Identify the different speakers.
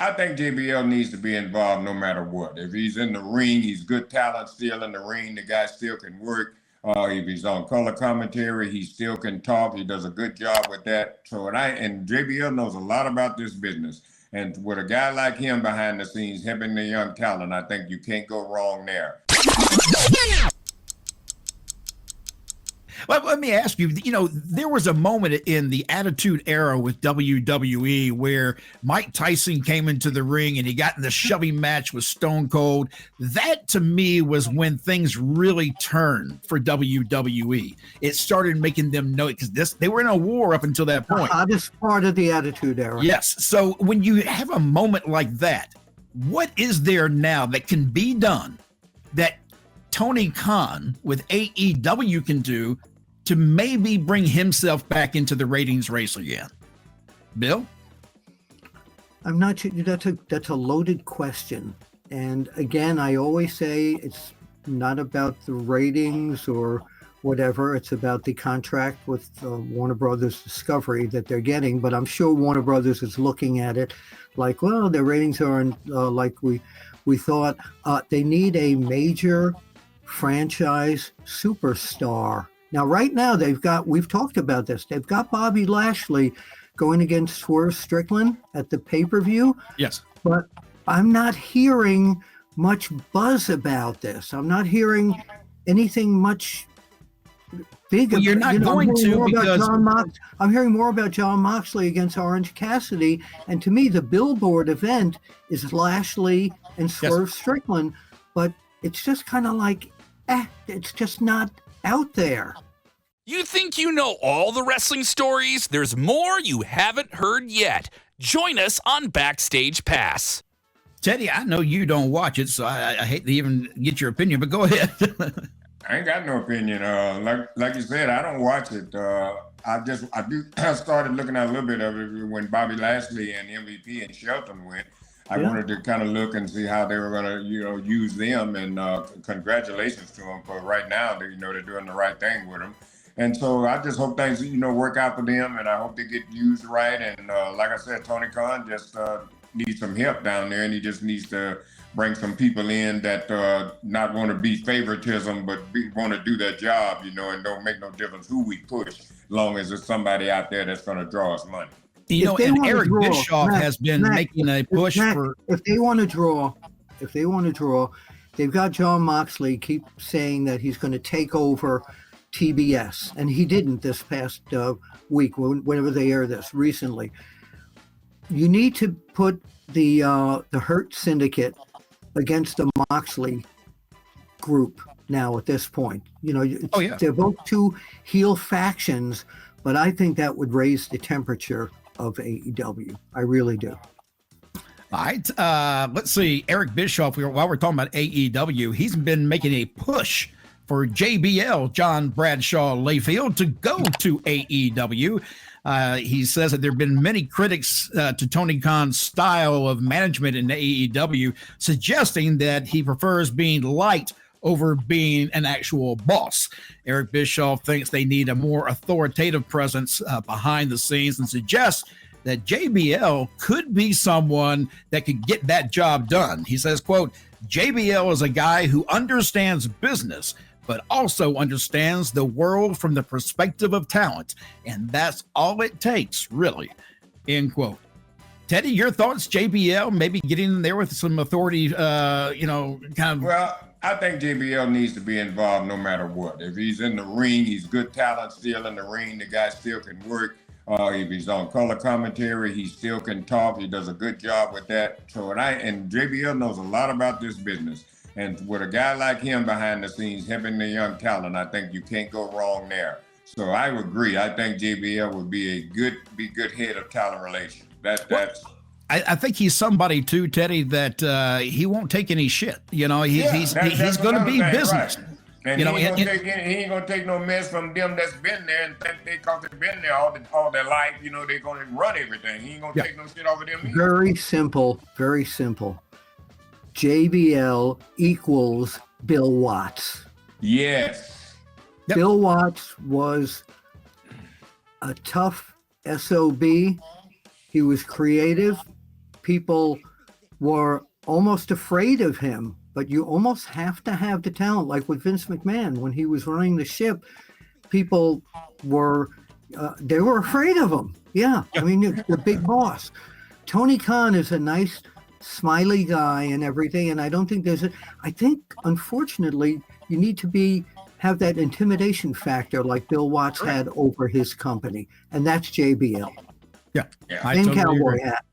Speaker 1: I think JBL needs to be involved no matter what. If he's in the ring, he's good talent still in the ring. The guy still can work. If he's on color commentary, he still can talk. He does a good job with that. So and JBL knows a lot about this business. And with a guy like him behind the scenes, helping the young talent, I think you can't go wrong there.
Speaker 2: Well, let me ask you, there was a moment in the Attitude Era with WWE where Mike Tyson came into the ring and he got in the shoving match with Stone Cold. That, to me, was when things really turned for WWE. It started making them know, because they were in a war up until that point.
Speaker 3: The hottest part of the Attitude Era.
Speaker 2: Yes. So when you have a moment like that, what is there now that can be done that Tony Khan with AEW can do to maybe bring himself back into the ratings race again? Bill?
Speaker 3: I'm not sure. That's a loaded question. And again, I always say it's not about the ratings or whatever. It's about the contract with Warner Brothers Discovery that they're getting. But I'm sure Warner Brothers is looking at it like, well, their ratings aren't like we thought. They need a major franchise superstar. Now, right now, we've talked about this. They've got Bobby Lashley going against Swerve Strickland at the pay-per-view.
Speaker 2: Yes.
Speaker 3: But I'm not hearing much buzz about this. I'm not hearing anything much big.
Speaker 2: Well, you're not going to, because
Speaker 3: I'm hearing more about Jon Moxley against Orange Cassidy. And to me, the Billboard event is Lashley and Swerve Strickland. But it's just kind of like, it's just not out there.
Speaker 4: You think you know all the wrestling stories? There's more you haven't heard yet. Join us on Backstage Pass.
Speaker 2: Teddy, I know you don't watch it, so I hate to even get your opinion, but go ahead.
Speaker 1: I ain't got no opinion. Like you said, I don't watch it. I started looking at a little bit of it when Bobby Lashley and MVP and Shelton went. I wanted to kind of look and see how they were going to, use them, and congratulations to them, for right now, they're doing the right thing with them. And so I just hope things, work out for them, and I hope they get used right. And like I said, Tony Khan just needs some help down there, and he just needs to bring some people in that not want to be favoritism, but want to do their job, and don't make no difference who we push, as long as there's somebody out there that's going to draw us money.
Speaker 2: And Eric Bischoff has been making a push for.
Speaker 3: If they want to draw, they've got Jon Moxley keep saying that he's going to take over TBS, and he didn't this past week, whenever they air this recently. You need to put the Hurt Syndicate against the Moxley group now at this point. They're both two heel factions, but I think that would raise the temperature of AEW. I really do.
Speaker 2: All right. Let's see. Eric Bischoff, while we're talking about AEW, he's been making a push for JBL, John Bradshaw Layfield, to go to AEW. He says that there have been many critics to Tony Khan's style of management in AEW, suggesting that he prefers being light over being an actual boss. Eric Bischoff thinks they need a more authoritative presence behind the scenes, and suggests that JBL could be someone that could get that job done. He says, quote, JBL is a guy who understands business, but also understands the world from the perspective of talent. And that's all it takes, really, end quote. Teddy, your thoughts? JBL maybe getting in there with some authority, kind of.
Speaker 1: Well, I think JBL needs to be involved no matter what. If he's in the ring, he's good talent still in the ring. The guy still can work. If he's on color commentary, he still can talk. He does a good job with that. So, and JBL knows a lot about this business. And with a guy like him behind the scenes, helping the young talent, I think you can't go wrong there. So I would agree. I think JBL would be good head of talent relations.
Speaker 2: I think he's somebody too, Teddy, that he won't take any shit. He's going to be business.
Speaker 1: Right. And he ain't gonna take no mess from them that's been there and think because they've been there all their life. They're gonna run everything. He ain't gonna take no shit over them either.
Speaker 3: Very simple. Very simple. JBL equals Bill Watts.
Speaker 1: Yes.
Speaker 2: Yep.
Speaker 3: Bill Watts was a tough SOB. He was creative. People were almost afraid of him, but you almost have to have the talent. Like with Vince McMahon, when he was running the ship, people were, they were afraid of him. Yeah. I mean, the big boss. Tony Khan is a nice, smiley guy and everything. And I don't think I think, unfortunately, you need to have that intimidation factor like Bill Watts had over his company. And that's JBL.
Speaker 2: Yeah.
Speaker 3: And cowboy hat.